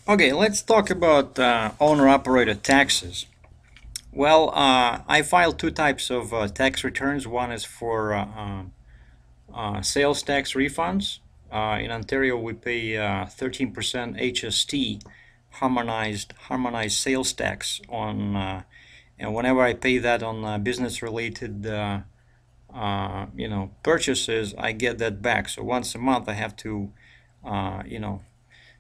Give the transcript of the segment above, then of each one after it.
Okay, let's talk about owner-operator taxes. Well, I filed two types of tax returns. One is for sales tax refunds. In Ontario, we pay 13% HST, harmonized sales tax on, and whenever I pay that on business-related, purchases, I get that back. So once a month, I have to, uh, you know,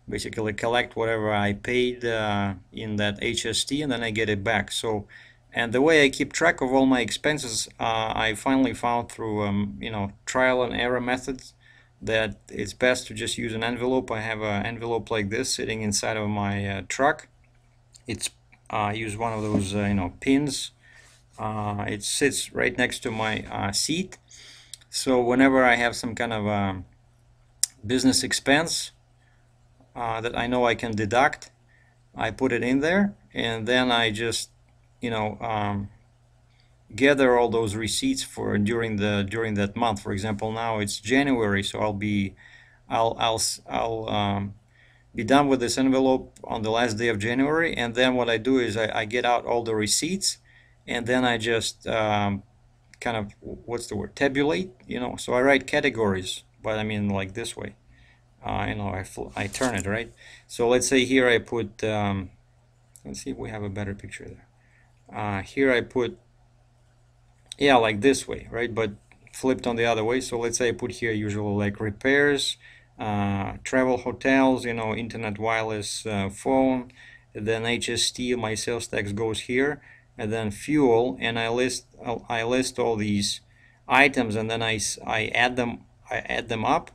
basically collect whatever I paid in that HST, and then I get it back. So, and the way I keep track of all my expenses, I finally found through trial and error methods that it's best to just use an envelope. I have an envelope like this sitting inside of my truck. It's I use one of those pins. It sits right next to my seat. So whenever I have some kind of business expense that I know I can deduct, I put it in there, and then I just, you know, um, gather all those receipts for during that month. For example, now it's January, so I'll be done with this envelope on the last day of January, and then what I do is I get out all the receipts, and then I just kind of, what's the word, tabulate, So I write categories, but I mean like this way. I turn it, right? So let's say here I put, let's see if we have a better picture there. Here I put, yeah, like this way, right? But flipped on the other way. So let's say I put here usually like repairs, travel hotels, internet wireless phone, then HST, my sales tax goes here, and then fuel, and I list all these items, and then I add them up.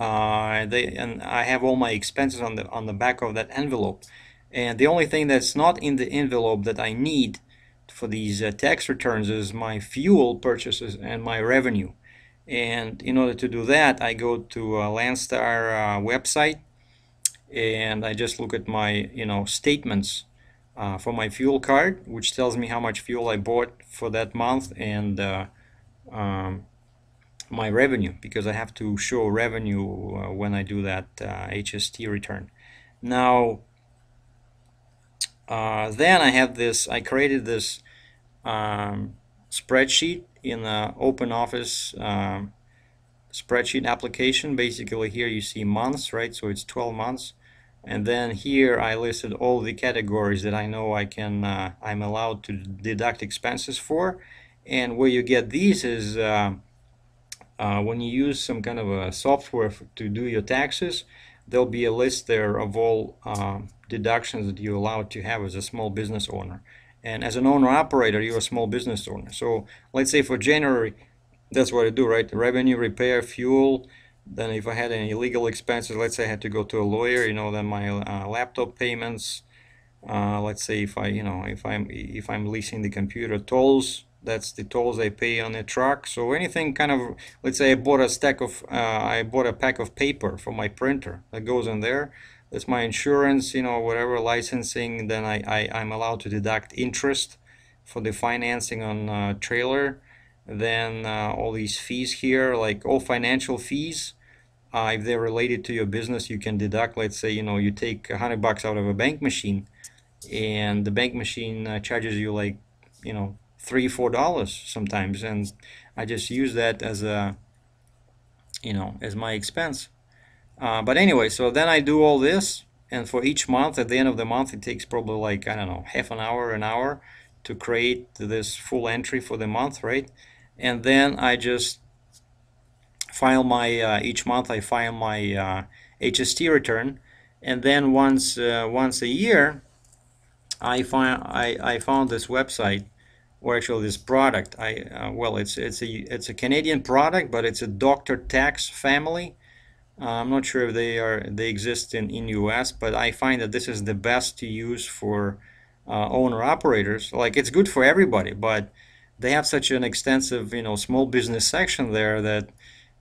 And I have all my expenses on the back of that envelope. And the only thing that's not in the envelope that I need for these tax returns is my fuel purchases and my revenue. And in order to do that, I go to a Landstar website, and I just look at my statements for my fuel card, which tells me how much fuel I bought for that month, and um, my revenue, because I have to show revenue when I do that HST return. Now, then I created this spreadsheet in the Open Office spreadsheet application. Basically, here you see months, right? So it's 12 months. And then here I listed all the categories that I know I'm allowed to deduct expenses for. And where you get these is when you use some kind of a software to do your taxes, there'll be a list there of all deductions that you're allowed to have as a small business owner. And as an owner operator, you're a small business owner. So let's say for January, that's what I do, right? Revenue, repair, fuel. Then if I had any legal expenses, let's say I had to go to a lawyer, then my laptop payments. Let's say if I'm leasing the computer, tolls. That's the tolls I pay on a truck. So anything kind of, let's say I bought a pack of paper for my printer that goes in there. That's my insurance, whatever licensing. Then I'm allowed to deduct interest for the financing on trailer. Then all these fees here, like all financial fees. If they're related to your business, you can deduct. Let's say you take $100 out of a bank machine, and the bank machine charges you like $3-4 sometimes, and I just use that as my expense. But anyway, so then I do all this, and for each month, at the end of the month, it takes probably like, I don't know, half an hour to create this full entry for the month, right? And then I just file my each month I file my HST return, and then once a year I found this website, or actually this product. It's a Canadian product, but it's a Doctor Tax family. I'm not sure if they exist in US, but I find that this is the best to use for owner operators. Like, it's good for everybody, but they have such an extensive small business section there that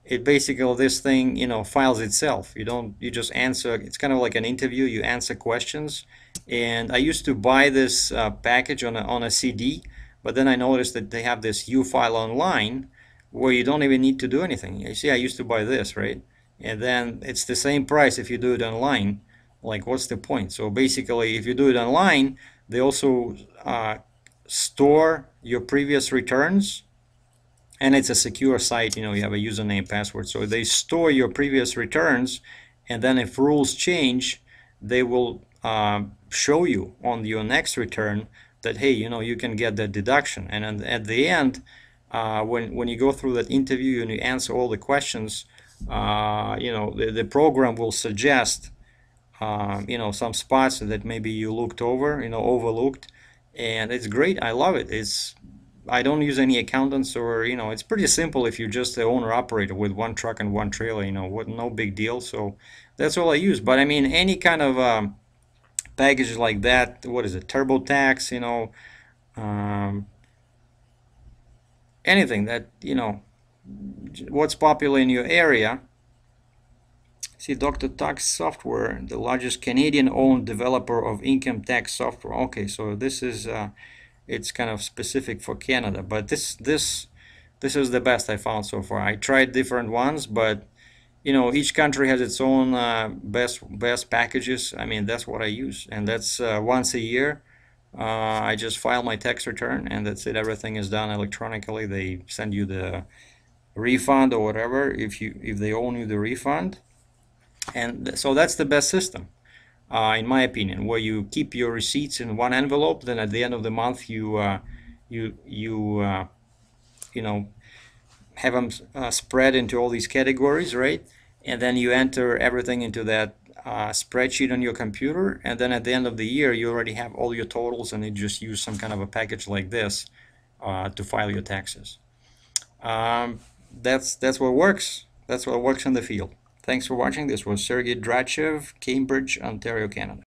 it basically, this thing files itself. You just answer. It's kind of like an interview. You answer questions. And I used to buy this package on a CD, but then I noticed that they have this U-file online where you don't even need to do anything. You see, I used to buy this, right? And then it's the same price if you do it online. Like, what's the point? So basically, if you do it online, they also store your previous returns, and it's a secure site. You have a username, password, so they store your previous returns, and then if rules change, they will show you on your next return that, hey, you can get that deduction. And at the end, when you go through that interview and you answer all the questions, the program will suggest some spots that maybe you looked over, overlooked, and it's great. I love it. I don't use any accountants, or it's pretty simple if you're just the owner operator with one truck and one trailer. What, no big deal. So that's all I use. But I mean, any kind of package like that, what is it, TurboTax, um, anything that what's popular in your area. See, Dr. Tax Software, the largest Canadian-owned developer of income tax software. Okay, so this is it's kind of specific for Canada, but this is the best I found so far. I tried different ones, but each country has its own best packages. I mean, that's what I use, and that's once a year. I just file my tax return, and that's it. Everything is done electronically. They send you the refund or whatever if they owe you the refund. And so that's the best system, in my opinion, where you keep your receipts in one envelope. Then at the end of the month, you have them spread into all these categories, right? And then you enter everything into that spreadsheet on your computer. And then at the end of the year, you already have all your totals, and you just use some kind of a package like this to file your taxes. That's what works. That's what works in the field. Thanks for watching. This was Sergey Drachev, Cambridge, Ontario, Canada.